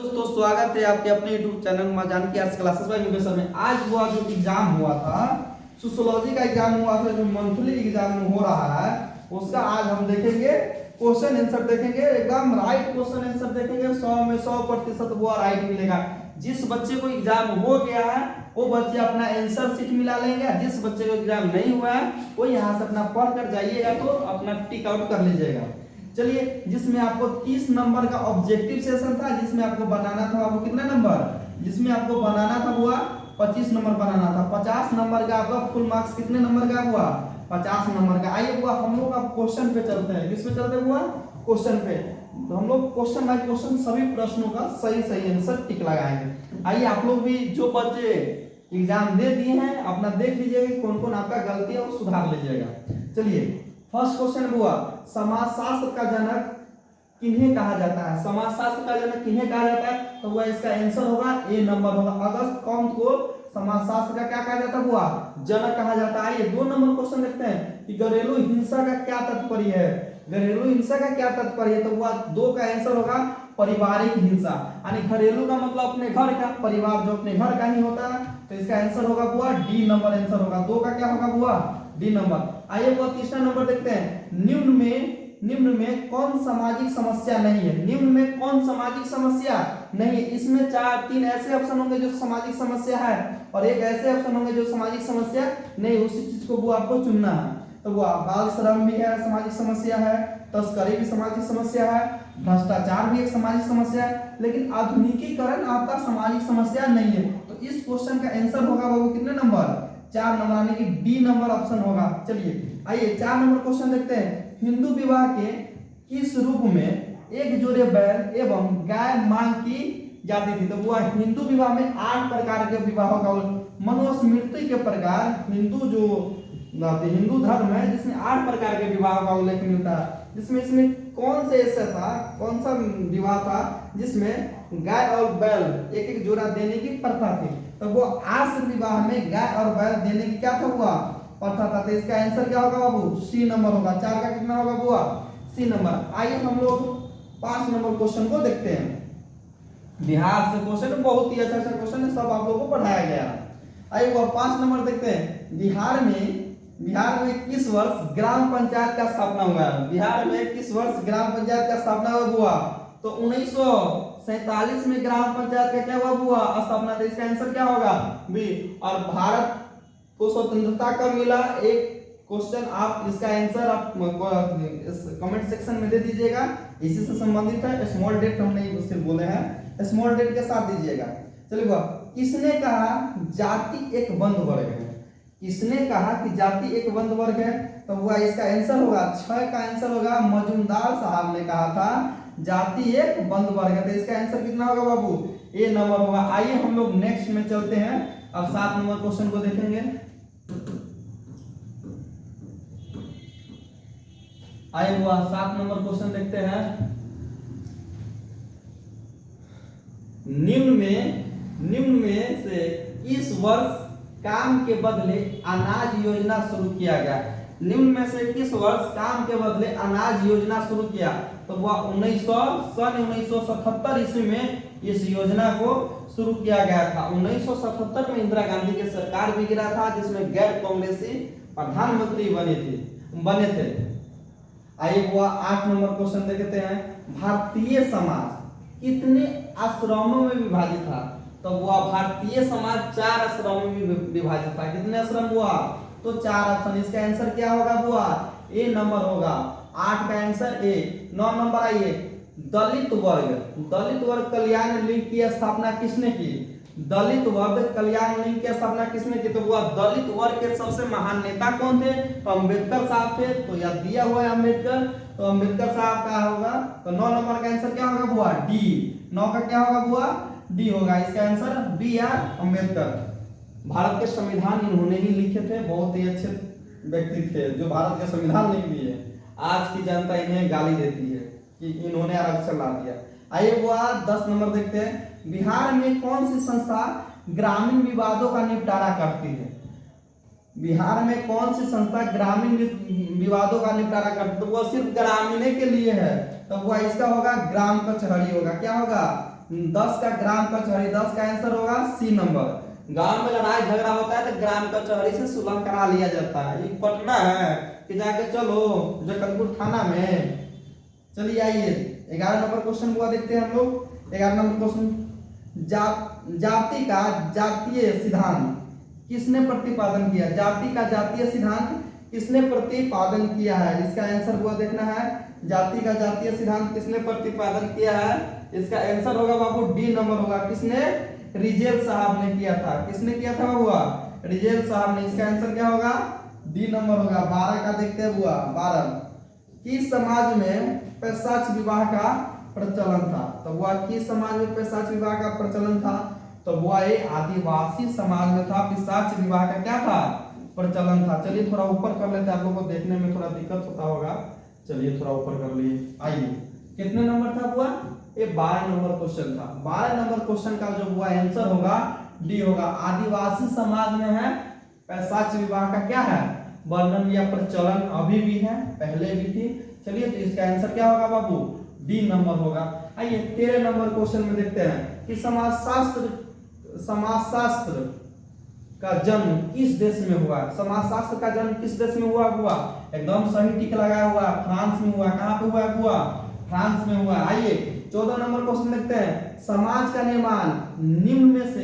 दोस्तों स्वागत है आपके अपने YouTube चैनल मजान की आर्ट्स क्लासेस बाय एजुकेशन में। आज हुआ जो एग्जाम हुआ था, सोशियोलॉजी का एग्जाम हुआ था, जो मंथली एग्जाम हो रहा है उसका आज हम देखेंगे। क्वेश्चन आंसर देखेंगे, एकदम राइट क्वेश्चन आंसर देखेंगे। 100 में 100% वो राइट मिलेगा। जिस बच्चे को एग्जाम हो गया है वो बच्चे अपना आंसर शीट मिला लेंगे। जिस बच्चे को एग्जाम नहीं हुआ है वो यहाँ से अपना पढ़ कर जाइएगा तो अपना टिक आउट कर लीजिएगा। चलिए, जिसमें आपको 30 नंबर का ऑब्जेक्टिव सेशन था, जिसमें आपको बनाना था आपको कितना नंबर, जिसमें आपको बनाना था हुआ 25 नंबर बनाना था। 50 नंबर का आपका फुल मार्क्स कितने नंबर का हुआ, 50 नंबर का। आइए हुआ हम लोग अब क्वेश्चन पे चलते हैं। किस पे चलते हुआ, क्वेश्चन पे। तो हम लोग क्वेश्चन बाय क्वेश्चन सभी प्रश्नों का सही सही आंसर टिक लगाएंगे। आइए आप लोग भी जो बच्चे एग्जाम दे दिए हैं अपना देख लीजिएगा कि कौन कौन आपका गलती है वो सुधार लीजिएगा। चलिए, फर्स्ट क्वेश्चन हुआ समाजशास्त्र का जनक किन्हें कहा जाता है। समाजशास्त्र का जनक किन्हें कहा जाता है, तो वह इसका आंसर होगा ए नंबर होगा। अगस्त कौंत को समाजशास्त्र का क्या कहा जाता हुआ, जनक कहा जाता है। ये 2 नंबर क्वेश्चन देखते हैं कि घरेलू हिंसा का क्या तात्पर्य है। घरेलू हिंसा का क्या तात्पर्य है, तो वह 2 का आंसर होगा पारिवारिक हिंसा। यानी घरेलू का मतलब अपने घर का, परिवार जो अपने घर का ही होता है, तो इसका आंसर होगा हुआ डी नंबर आंसर होगा। 2 का क्या होगा हुआ डी नंबर। आइए वो तीसरा नंबर देखते हैं। निम्न में कौन सामाजिक समस्या नहीं है। निम्न में कौन सामाजिक समस्या नहीं है। इसमें 3 ऐसे ऑप्शन होंगे जो सामाजिक समस्या है और एक ऐसे ऑप्शन होंगे जो सामाजिक समस्या नहीं, उसी चीज को वो आपको चुनना है। तो वो बाल श्रम भी है, सामाजिक समस्या है, तस्करी भी सामाजिक समस्या है, भ्रष्टाचार भी एक सामाजिक समस्या है, लेकिन आधुनिकीकरण आपका सामाजिक समस्या नहीं है। तो इस क्वेश्चन का आंसर होगा बाबू कितने नंबर, 4 नंबर, यानी कि डी नंबर ऑप्शन होगा। चलिए आइए 4 नंबर क्वेश्चन देखते हैं। हिंदू विवाह के किस रूप में एक जोड़े बैल एवं गाय मांग की जाती थी। तो वो हिंदू विवाह में 8 प्रकार के विवाहों का मनुस्मृति के प्रकार हिंदू धर्म है जिसमें 8 प्रकार के विवाह का उल्लेख मिलता है। जिसमें इसमें कौन से ऐसा था, कौन सा विवाह था जिसमें गाय और बैल एक एक जोड़ा देने की प्रथा थी। तो वो आश्र विवाह में गाय और बैल देने की क्या था हुआ प्रथा था। तो इसका आंसर क्या होगा बाबू, सी नंबर होगा। 4 का कितना होगा बुआ, सी नंबर। आइए हम लोग 5 नंबर क्वेश्चन को देखते हैं। बिहार से क्वेश्चन बहुत ही अच्छा क्वेश्चन है, सब आप लोगों को पढ़ाया गया। आइए वो 5 नंबर देखते हैं। बिहार में किस वर्ष ग्राम पंचायत का स्थापना हुआ है। बिहार में किस वर्ष ग्राम पंचायत का स्थापना हुआ, तो 1947 में ग्राम पंचायत का क्या हुआ हुआ स्थापना। तो इसका आंसर क्या होगा बी। और भारत को स्वतंत्रता कब मिला, एक क्वेश्चन आप इसका आंसर आप कमेंट सेक्शन में दे दीजिएगा। इसी से संबंधित है, स्मॉल डेट हमने उससे बोले हैं, स्मॉल डेट के साथ दीजिएगा। चलिए वह किसने कहा जाति एक बंद वर्ग है। किसने कहा कि जाति एक बंद वर्ग है, तो वह इसका आंसर होगा 6 का आंसर होगा मजूमदार साहब ने कहा था जाति एक बंद वर्ग है। तो इसका आंसर कितना होगा बाबू, ए नंबर होगा। आइए हम लोग नेक्स्ट में चलते हैं, अब 7 नंबर क्वेश्चन को देखेंगे। आइए हुआ 7 नंबर क्वेश्चन देखते हैं। निम्न में से इस वर्ष काम के बदले अनाज योजना शुरू किया गया। निम्न में से किस वर्ष काम के बदले अनाज योजना शुरू किया, तो वह 1977 ईस्वी में इस योजना को शुरू किया गया था। 1977 में इंदिरा गांधी की सरकार भी गिरा था जिसमें गैर कांग्रेसी प्रधानमंत्री बने थे। आइए वो 8 नंबर क्वेश्चन देखते हैं। भारतीय समाज कितने आश्रमों में विभाजित था, तो वह भारतीय समाज 4 आश्रमों में विभाजित था। कितने आश्रम हुआ, तो 4 ऑप्शन। इसका आंसर क्या होगा बुआ, ए नंबर होगा। 8 का आंसर ए। 9 नंबर आइए, दलित वर्ग कल्याण लीग की स्थापना किसने की। दलित वर्ग कल्याण लीग की स्थापना किसने की, तो वह दलित वर्ग के सबसे महान नेता कौन थे, तो अम्बेडकर साहब थे। तो यह दिया हुआ है अम्बेडकर, तो अम्बेडकर साहब का होगा। तो 9 नंबर का आंसर क्या होगा बुआ, डी। 9 का क्या होगा बुआ, डी होगा। इसका answer B R Ambedkar. Bharat के संविधान इन्होंने ही लिखे थे, बहुत ही अच्छे व्यक्ति थे जो भारत के संविधान लिख दिए। आज की जनता इन्हें गाली देती है कि इन्होंने आरक्षण ला दिया। आइए वो 10 नंबर देखते हैं। बिहार में कौन सी संस्था ग्रामीण विवादों का निपटारा करती है। बिहार में कौन सी संस्था ग्रामीण विवादों का निपटारा करती है, तो वह सिर्फ ग्रामीण के लिए है। तो वह इसका होगा ग्राम कचहरी होगा। क्या होगा, 10 का ग्राम कचहरी, 10 का आंसर होगा सी नंबर। गांव में लड़ाई झगड़ा होता है तो ग्राम कचहरी से सुलह करा लिया जाता है। ये पटना है कि जाके चलो जगदलपुर थाना में। चलिए आइए 11 नंबर क्वेश्चन हुआ देखते हैं हम लोग। 11 नंबर क्वेश्चन, जाति का जातीय सिद्धांत किसने प्रतिपादन किया? जाति का जातीय सिद्धांत किसने प्रतिपादन किया है? इसका आंसर हुआ देखना है, जाति का जातीय सिद्धांत किसने प्रतिपादन किया है? इसका आंसर होगा बाबू डी नंबर होगा। किसने? रिजेल साहब ने किया था। किसने किया था हुआ? रिजेल साहब ने। इसका आंसर क्या होगा? डी नंबर होगा। 12 का देखते हैं हुआ 12, किस समाज में पैशाच विवाह का प्रचलन था? तो हुआ किस समाज में पैशाच विवाह का प्रचलन था? तो हुआ ये आदिवासी समाज में था, पिशाच विवाह का क्या था? प्रचलन था। चलिए थोड़ा ऊपर कर लेते हैं, आप लोगों को देखने में थोड़ा दिक्कत होता होगा। चलिए थोड़ा ऊपर कर लिए। आइए कितने नंबर था हुआ? ये 12 नंबर क्वेश्चन था। 12 नंबर क्वेश्चन का जो हुआ आंसर होगा डी होगा। आदिवासी समाज में है पैशाच विवाह का क्या है? वर्णन या प्रचलन अभी भी है, पहले भी थी। चलिए तो इसका आंसर क्या होगा बाबू? डी नंबर होगा। आइए 13 नंबर क्वेश्चन में देखते हैं कि समाजशास्त्र का जन्म किस देश में हुआ? समाजशास्त्र का जन्म किस देश में हुआ? एकदम सही टिक लगाया हुआ, फ्रांस में हुआ। कहां पे हुआ? फ्रांस में हुआ। आइए 14 नंबर क्वेश्चन देखते हैं, समाज का निर्माण निम्न में से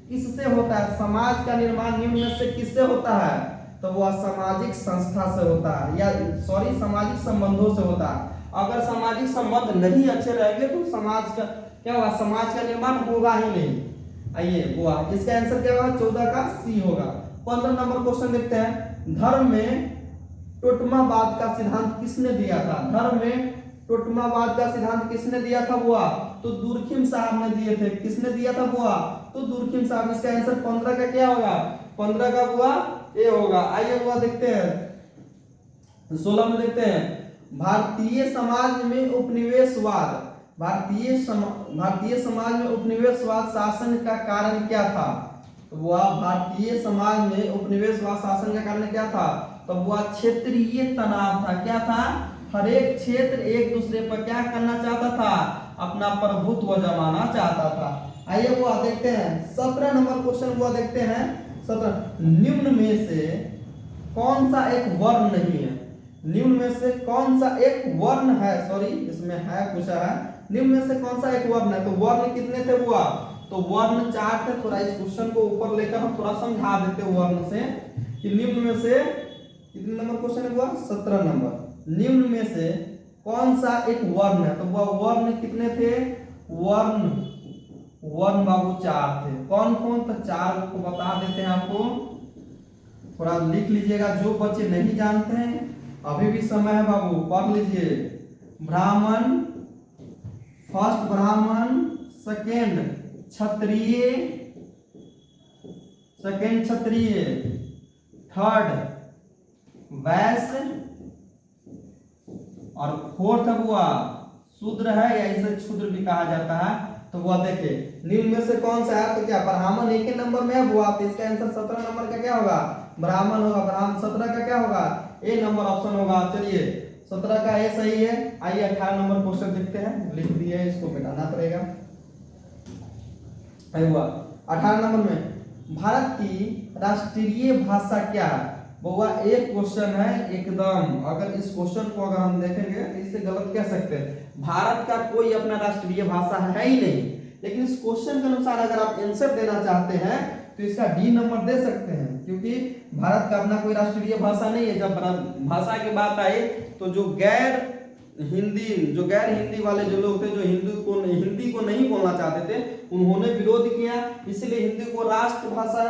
किससे होता है? समाज का निर्माण निम्न में से किससे होता है? तो वह सामाजिक संस्था से होता है, या सॉरी सामाजिक संबंधों से होता है। अगर सामाजिक संबंध नहीं अच्छे रहेंगे तो समाज का क्या होगा? समाज का निर्माण होगा ही नहीं। आइए हुआ, इसका आंसर क्या होगा? 14 का सी होगा। 15 नंबर क्वेश्चन देखते हैं, धर्म में टोटमावाद का सिद्धांत किसने दिया था? धर्म में टोटमावाद का सिद्धांत किसने दिया था बुआ? तो दुर्खिम साहब ने दिए थे। किसने दिया था बुआ? तो दुर्खिम साहब। इसका आंसर 15 का क्या होगा? 15 का बुआ ए होगा। आइए बुआ देखते हैं 16 में देखते हैं, भारतीय समाज में उपनिवेशवाद, भारतीय समाज में उपनिवेशवाद शासन का कारण क्या था? तो वह भारतीय समाज में उपनिवेशवाद शासन का कारण क्या था? तो वह क्षेत्रीय तनाव था। क्या था? हर एक क्षेत्र एक दूसरे पर क्या करना चाहता था? अपना प्रभुत्व जमाना चाहता था। आइए वो देखते हैं 17 नंबर क्वेश्चन वो देखते हैं 17, निम्न में से कौन सा एक वर्ण नहीं है? निम्न में से कौन सा एक वर्ण है? सॉरी इसमें है पूछा है, निम्न में से कौन सा एक वर्ण है? तो वर्ण कितने थे बुआ? तो वर्ण 4 थे। थोड़ा इस क्वेश्चन को ऊपर लेकर हम थोड़ा समझा देते हैं वर्ण से कि निम्न में से कितने नंबर क्वेश्चन है बुआ? 17 नंबर। निम्न में से कौन सा एक वर्ण है? तो वह वर्ण कितने थे? वर्ण बाबू 4 थे। कौन कौन? तो 4 को बता देते हैं आपको, थोड़ा लिख लीजिएगा। जो बच्चे नहीं जानते हैं अभी भी समय है बाबू, पढ़ लीजिए। ब्राह्मण, फर्स्ट ब्राह्मण, सेकेंड क्षत्रिय, थर्ड वैश्य और फोर्थ बुआ शूद्र है, या इसे क्षुद्र भी कहा जाता है। तो बुआ देखिए निम्न में से कौन सा है? तो क्या ब्राह्मण एक ही नंबर में है बुआ? तो इसका आंसर 17 नंबर का क्या होगा? ब्राह्मण होगा। ब्राह्मण 17 का क्या होगा? ए नंबर ऑप्शन होगा। चलिए 17 का ए सही है। आइए 18 नंबर क्वेश्चन देखते हैं, लिख दिए, इसको मिटाना पड़ेगा। 18 नंबर में, भारत की राष्ट्रीय भाषा क्या है? बउआ एक क्वेश्चन है एकदम, अगर इस क्वेश्चन को अगर हम देखेंगे तो इससे गलत कह सकते हैं। भारत का कोई अपना राष्ट्रीय भाषा है ही नहीं, लेकिन इस क्वेश्चन के अनुसार अगर आप आंसर देना चाहते हैं तो इसका डी नंबर दे सकते हैं, क्योंकि भारत का अपना कोई राष्ट्रीय भाषा नहीं है। जब भाषा की बात आई तो जो गैर हिंदी वाले जो लोग थे, जो हिंदी को नहीं बोलना चाहते थे, उन्होंने विरोध किया। इसलिए हिंदी को राष्ट्रभाषा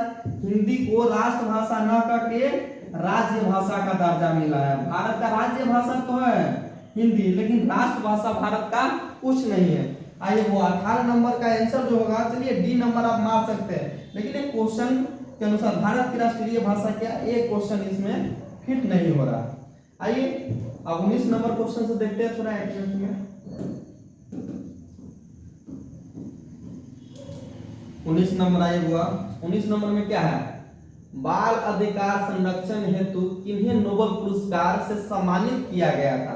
न करके राज्य भाषा का दर्जा मिला है। भारत का राज्य भाषा तो है हिंदी, लेकिन राष्ट्रभाषा भारत का कुछ नहीं है। आइए वो 18 नंबर का आंसर जो होगा, चलिए डी नंबर आप मार सकते हैं, लेकिन एक क्वेश्चन के अनुसार भारत की राष्ट्रीय भाषा क्या, एक क्वेश्चन इसमें फिट नहीं हो रहा। आइए अब 19 नंबर क्वेश्चन से देखते हैं थोड़ा एक्यूरेट में। 19 नंबर आइए हुआ। 19 नंबर में क्या है? बाल अधिकार संरक्षण हेतु किन्हें नोबेल पुरस्कार से सम्मानित किया गया था?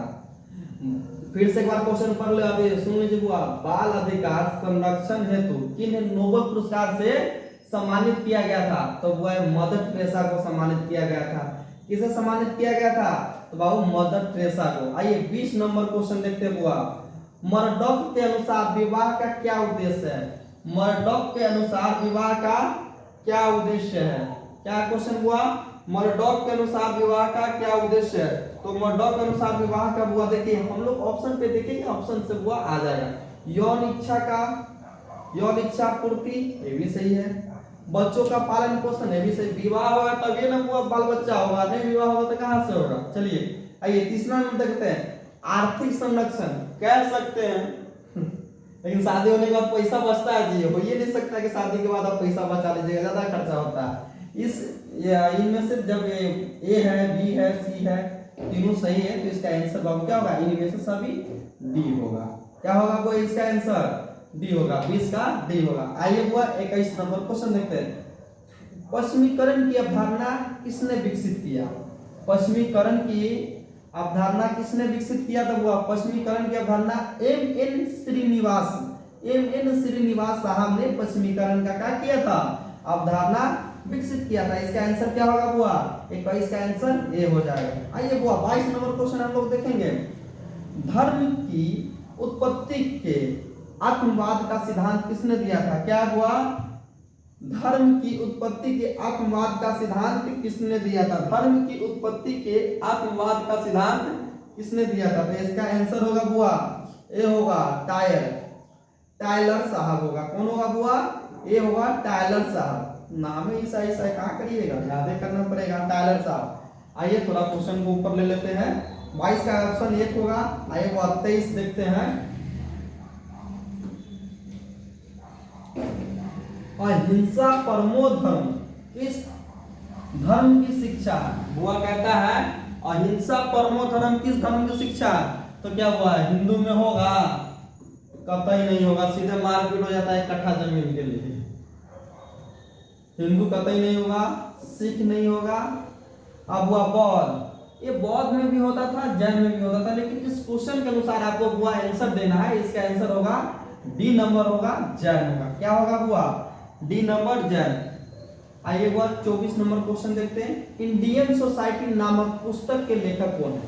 फिर से एक बार क्वेश्चन पढ़ ले, अभी सुन लीजिए बुआ। बाल अधिकार संरक्षण हेतु किन्हें नोबेल पुरस्कार से सम्मानित किया गया था? तो वह मदर टेरेसा को सम्मानित किया गया था। किसे सम्मानित किया गया था? तो बाबू मदर टेरेसा को। आइए 20 नंबर क्वेश्चन देखते हैं बुआ। मर्डॉक के अनुसार विवाह का क्या उद्देश्य है? मर्डॉक के अनुसार विवाह का क्या उद्देश्य है? क्या क्वेश्चन हुआ? मर्डॉक के अनुसार विवाह का क्या उद्देश्य है? तो मर्डॉक के अनुसार विवाह का बुआ देखिए, हम लोग ऑप्शन पे देखेंगे, ऑप्शन से बुआ आ जाएगा। यौन इच्छा पूर्ति, ये भी सही है। बच्चों का पालन पोषण, ये भी सही। विवाह होगा तभी ना बुआ बाल बच्चा होगा, नहीं विवाह होगा तो कहां से होगा? चलिए आइए तीसरा नंबर देखते हैं। आर्थिक संरक्षण कह सकते हैं लेकिन शादी होने के बाद पैसा बचता है जी, हो ये नहीं सकता कि शादी के बाद आप पैसा बचा लीजिएगा, ज्यादा खर्चा होता है। इनमें से जब ए है, बी है, सी है, तीनों सही है, तो इसका आंसर बाबू क्या होगा? इनमें से सभी डी होगा। क्या होगा कोई? इसका आंसर डी होगा, 20 का डी होगा। आइए हुआ 21 नंबर क्वेश्चन देखते हैं। पश्चिमीकरण की अवधारणा किसने विकसित किया? पश्चिमीकरण की अवधारणा किसने विकसित किया था? हुआ पश्चिमीकरण की अवधारणा एम.एन. श्रीनिवास साहब ने पश्चिमीकरण का क्या किया था? अवधारणा विकसित किया था। इसका आंसर क्या होगा बुआ? 21 का आंसर ए हो जाएगा। आइए बुआ 22 नंबर क्वेश्चन हम लोग देखेंगे। धर्म की उत्पत्ति के आत्मवाद का सिद्धांत किसने दिया था? क्या बुआ? धर्म की उत्पत्ति के आत्मवाद का सिद्धांत किसने दिया था? धर्म की उत्पत्ति के आत्मवाद का सिद्धांत किसने दिया था? तो इसका आंसर होगा बुआ ए होगा टायलर साहब होगा। कौन होगा बुआ? ए होगा टायलर साहब। नाम ही ऐसा ऐसा कहाँ करिएगा, याद करना पड़ेगा, टायलर साहब। आइए थोड़ा क्वेश्चन को ऊपर ले लेते हैं। 22 का ऑप्शन 1 होगा। आइए वो 23 देखते हैं। अहिंसा परमो धर्म किस धर्म की शिक्षा है? बुआ कहता है अहिंसा परमो धर्म किस धर्म की शिक्षा है? तो क्या हुआ? हिंदू में होगा? कतई नहीं होगा, सीधे मारपीट हो जाता है कट्ठा जमीन के लिए। हिंदू कतई नहीं होगा, सिख नहीं होगा। अब हुआ बौद्ध, ये बौद्ध में भी होता था, जैन में भी होता था, लेकिन इस क्वेश्चन के अनुसार आपको बुआ आंसर देना है। इसका आंसर होगा डी नंबर होगा, जैन होगा। क्या होगा बुआ? D number Jain. आइए बुआ 24 नंबर क्वेश्चन देखते हैं। इंडियन सोसाइटी नामक पुस्तक के लेखक कौन है?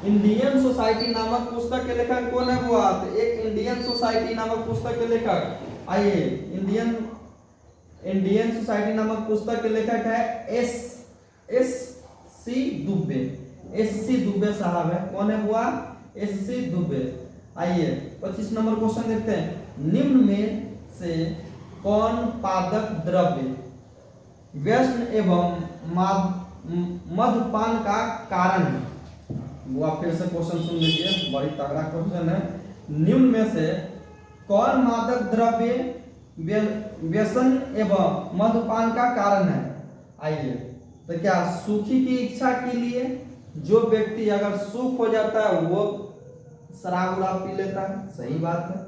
इंडियन सोसाइटी नामक पुस्तक के लेखक कौन है बुआ? तो एक इंडियन सोसाइटी नामक पुस्तक के लेखक, आइए इंडियन सोसाइटी नामक पुस्तक के लेखक है एस सी दुबे साहब है। कौन है बुआ? S C Dubey. आइए 25 नंबर क्वेश्चन देखते हैं। निम्न में से कौन पादक द्रव्य व्यसन एवं मद्यपान का कारण है? बुआ फिर से क्वेश्चन सुन लीजिए, बड़ी तगड़ा क्वेश्चन है। निम्न में से कौन मादक द्रव्य व्यसन एवं मद्यपान का कारण है? आइए तो क्या सुखी की इच्छा के लिए, जो व्यक्ति अगर सुख हो जाता है वो शराब उराब पी लेता है, सही बात है।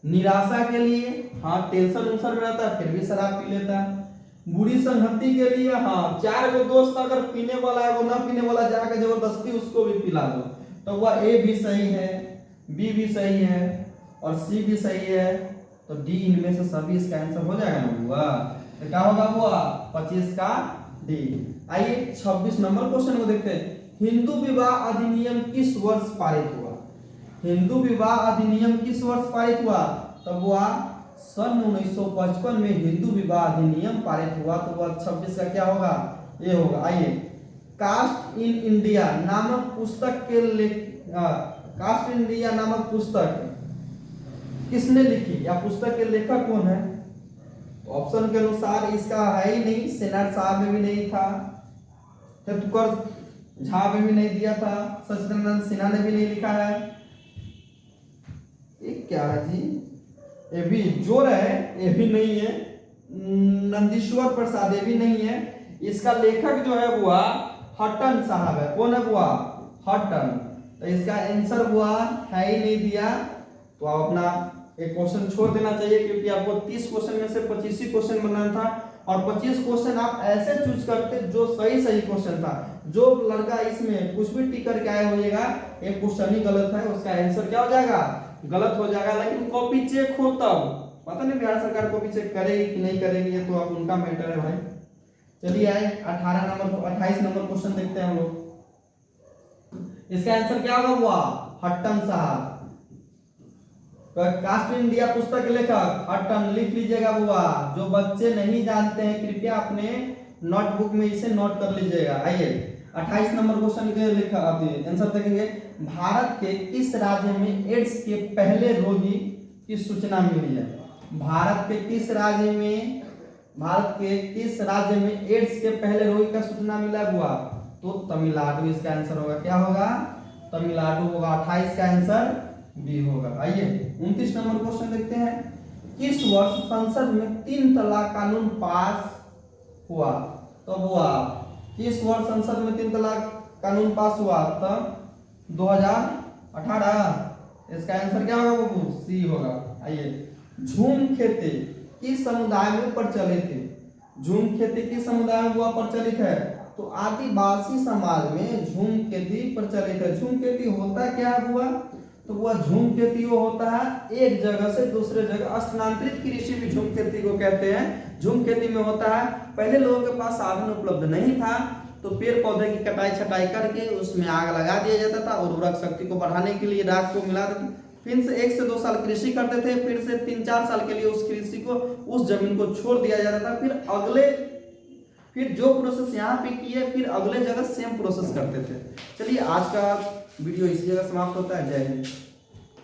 निराशा के लिए, हाँ टेंशन उन्सन में रहता है फिर भी शराब पी लेता है। बुरी संगति के लिए, हाँ 4 गो दोस्त अगर पीने वाला है वो ना पीने वाला जाकर जबरदस्ती उसको भी पिला दो, तो वह ए भी सही है, बी भी सही है और सी भी सही है। तो डी इनमें से सभी इसका आंसर हो जाएगा ना बुआ? तो क्या होगा बुआ? 25 का डी। आइए 26 नंबर क्वेश्चन को देखते हैं। हिंदू विवाह अधिनियम किस वर्ष पारित हुआ? हिंदू विवाह अधिनियम किस वर्ष पारित हुआ? तब हुआ सन 1955 में हिंदू विवाह अधिनियम पारित हुआ। तो वह 26 का क्या होगा? ये होगा। आइए कास्ट इन इंडिया नामक पुस्तक के कास्ट इन इंडिया नामक पुस्तक किसने लिखी या पुस्तक के लेखक कौन है? ऑप्शन के अनुसार इसका है ही नहीं, सेनाट साहब में भी नहीं था, झा में भी नहीं दिया था, सचिदानंद सिन्हा ने भी नहीं लिखा है। ये क्या है जी? ये भी जोर है, ये भी नहीं है। नंदीश्वर प्रसाद, ये भी नहीं है। इसका लेखक जो है बुआ हटन साहब है। कौन है बुआ? हटन। तो इसका आंसर बुआ है ही नहीं दिया, तो आप अपना एक क्वेश्चन छोड़ देना चाहिए, क्योंकि आपको 30 क्वेश्चन में से 25 ही क्वेश्चन बनाना था और 25 क्वेश्चन आप ऐसे चूज करते जो सही क्वेश्चन था। जो लड़का इसमें कुछ भी टिक करके आया होइएगा, एक क्वेश्चन ही गलत है, उसका आंसर क्या हो जाएगा, गलत हो जाएगा। लेकिन कॉपी चेक हो तब, पता नहीं बिहार सरकार कॉपी चेक करेगी कि नहीं करेगी, ये तो अब उनका मैटर है भाई। चलिए आए 28 नंबर क्वेश्चन देखते हैं हम लोग। इसका आंसर क्या होगा बुआ, हट्टन साहब। कास्ट इंडिया पुस्तक के लेखक हट्टन, लिख लीजिएगा बुआ। जो बच्चे नहीं जानते हैं कृपया अपने नोटबुक में इसे नोट कर लीजिएगा। आइए 28 नंबर क्वेश्चन के लिखा आंसर देखेंगे। भारत के किस राज्य में एड्स के पहले रोगी की सूचना मिली है? भारत के किस राज्य में एड्स के पहले रोगी का सूचना मिला हुआ? तो तमिलनाडु इसका आंसर होगा। क्या होगा? तमिलनाडु होगा। 28 का आंसर बी होगा। आइए 29 नंबर क्वेश्चन देखते हैं। किस वर्ष संसद में 3 तलाक कानून पास हुआ? तो हुआ किस वर्ष संसद में 3 तलाक कानून पास हुआ? तब 2018। इसका आंसर क्या होगा बाबू? सी होगा। आइए झूम खेती किस समुदाय में प्रचलित है? झूम खेती किस समुदाय में हुआ प्रचलित है? तो आदिवासी समाज में झूम खेती प्रचलित है। झूम खेती होता क्या हुआ? तो वह झूम खेती वो होता है एक जगह से दूसरे जगह, स्थानांतरित कृषि भी झूम खेती को कहते हैं। झूम खेती में होता है पहले लोगों के पास साधन उपलब्ध नहीं था, तो पेड़ पौधे की कटाई छटाई करके उसमें आग लगा दिया जाता था, उर्वरक शक्ति को बढ़ाने के लिए राख को मिला देते, फिर से 1 से 2 साल कृषि करते थे, फिर से 3-4 साल के लिए उस कृषि को, उस जमीन को छोड़ दिया जाता था, फिर जो प्रोसेस यहाँ पे किए फिर अगले जगह सेम प्रोसेस करते थे। चलिए आज का वीडियो इसी जगह समाप्त होता है। जय हिंद।